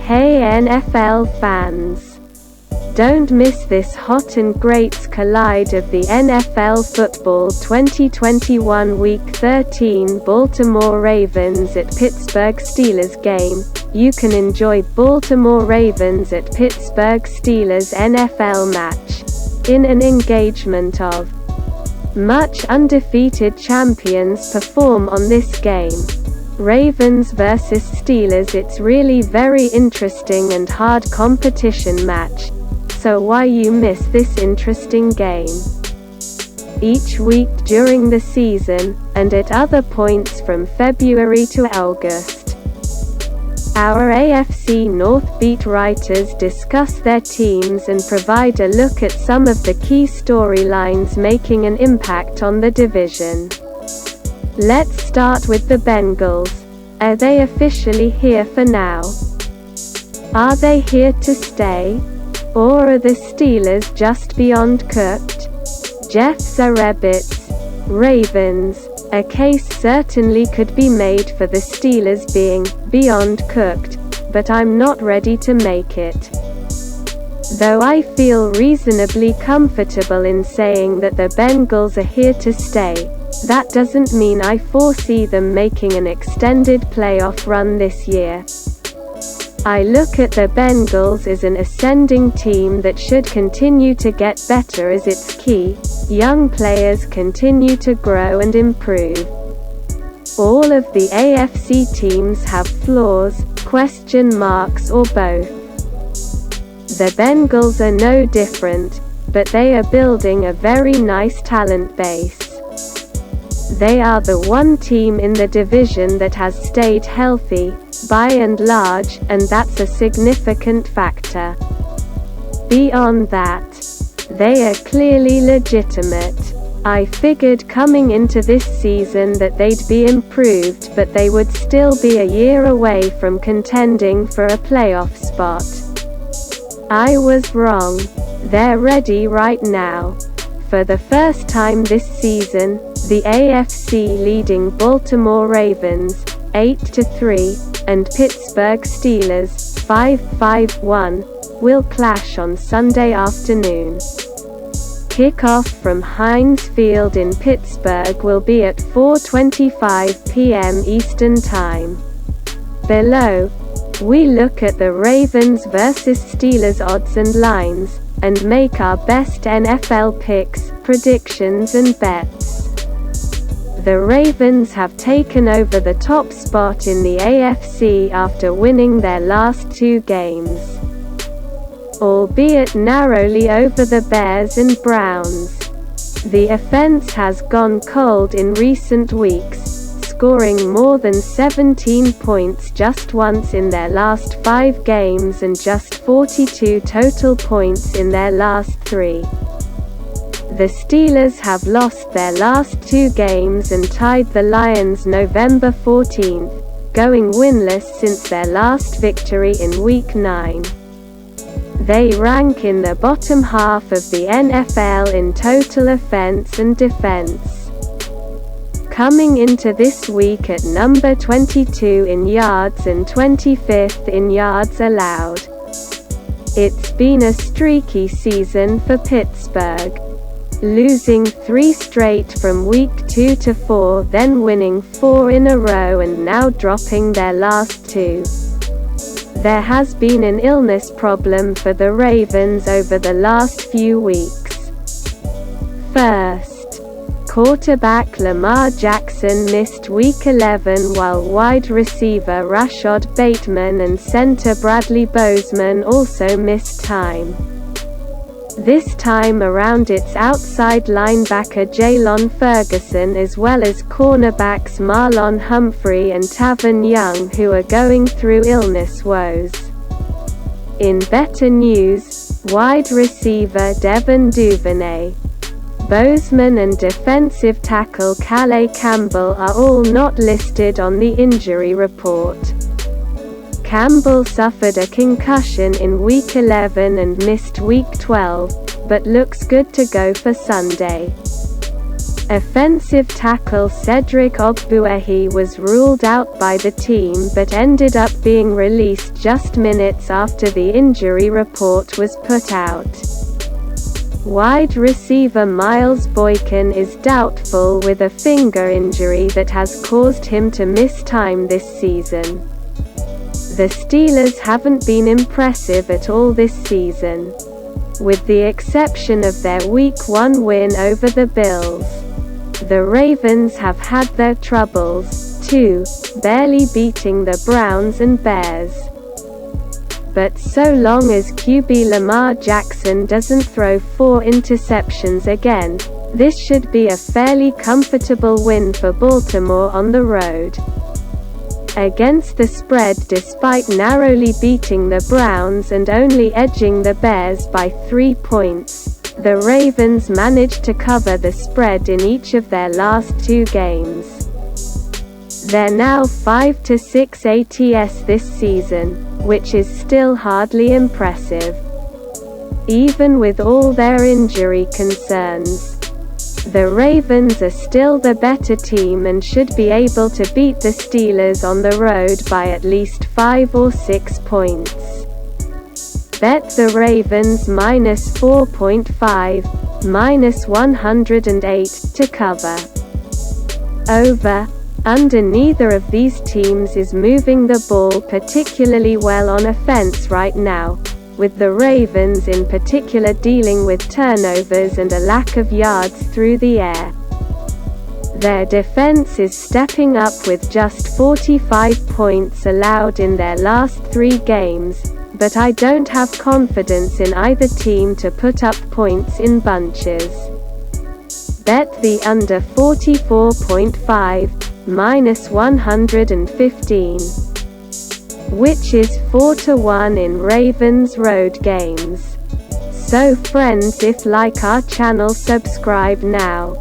Hey NFL fans! Don't miss this hot and greats collide of the NFL Football 2021 Week 13 Baltimore Ravens at Pittsburgh Steelers game. You can enjoy Baltimore Ravens at Pittsburgh Steelers NFL match in an engagement of much undefeated champions perform on this game. Ravens vs Steelers. It's really very interesting and hard competition match. So why you miss this interesting game? Each week during the season, and at other points from February to August, our AFC North beat writers discuss their teams and provide a look at some of the key storylines making an impact on the division. Let's start with the Bengals. Are they officially here for now? Are they here to stay? Or are the Steelers just beyond cooked? Jeff Zrebiec, Ravens. A case certainly could be made for the Steelers being beyond cooked, but I'm not ready to make it. Though I feel reasonably comfortable in saying that the Bengals are here to stay, that doesn't mean I foresee them making an extended playoff run this year. I look at the Bengals as an ascending team that should continue to get better as its key young players continue to grow and improve. All of the AFC teams have flaws, question marks, or both. The Bengals are no different, but they are building a very nice talent base. They are the one team in the division that has stayed healthy, by and large, and that's a significant factor. Beyond that, they are clearly legitimate. I figured coming into this season that they'd be improved, but they would still be a year away from contending for a playoff spot. I was wrong. They're ready right now. For the first time this season, the AFC leading Baltimore Ravens 8-3 and Pittsburgh Steelers 5-1 will clash on Sunday afternoon. Kickoff from Heinz Field in Pittsburgh will be at 4:25 p.m. Eastern Time. Below, we look at the Ravens vs Steelers odds and lines, and make our best NFL picks, predictions and bets. The Ravens have taken over the top spot in the AFC after winning their last two games, albeit narrowly over the Bears and Browns. The offense has gone cold in recent weeks, scoring more than 17 points just once in their last 5 games and just 42 total points in their last 3. The Steelers have lost their last 2 games and tied the Lions November 14th, going winless since their last victory in Week 9. They rank in the bottom half of the NFL in total offense and defense, coming into this week at number 22 in yards and 25th in yards allowed. It's been a streaky season for Pittsburgh, losing 3 straight from week 2 to 4, then winning 4 in a row and now dropping their last 2. There has been an illness problem for the Ravens over the last few weeks. First, quarterback Lamar Jackson missed Week 11 while wide receiver Rashad Bateman and center Bradley Bozeman also missed time. This time around it's outside linebacker Jalen Ferguson as well as cornerbacks Marlon Humphrey and Tavon Young who are going through illness woes. In better news, wide receiver Devin Duvernay, Bozeman and defensive tackle Calais Campbell are all not listed on the injury report. Campbell suffered a concussion in Week 11 and missed Week 12, but looks good to go for Sunday. Offensive tackle Cedric Ogbuehi was ruled out by the team but ended up being released just minutes after the injury report was put out. Wide receiver Miles Boykin is doubtful with a finger injury that has caused him to miss time this season. The Steelers haven't been impressive at all this season. With the exception of their Week 1 win over the Bills, the Ravens have had their troubles, too, barely beating the Browns and Bears. But so long as QB Lamar Jackson doesn't throw 4 interceptions again, this should be a fairly comfortable win for Baltimore on the road. Against the spread, despite narrowly beating the Browns and only edging the Bears by 3 points, the Ravens managed to cover the spread in each of their last 2 games. They're now 5-6 ATS this season, which is still hardly impressive. Even with all their injury concerns, the Ravens are still the better team and should be able to beat the Steelers on the road by at least 5 or 6 points. Bet the Ravens -4.5, -108 to cover. Over. Under. Neither of these teams is moving the ball particularly well on offense right now, with the Ravens in particular dealing with turnovers and a lack of yards through the air. Their defense is stepping up with just 45 points allowed in their last 3 games, but I don't have confidence in either team to put up points in bunches. Bet the under 44.5, -115, which is 4-1 in Ravens road games. So friends, if like our channel, subscribe now.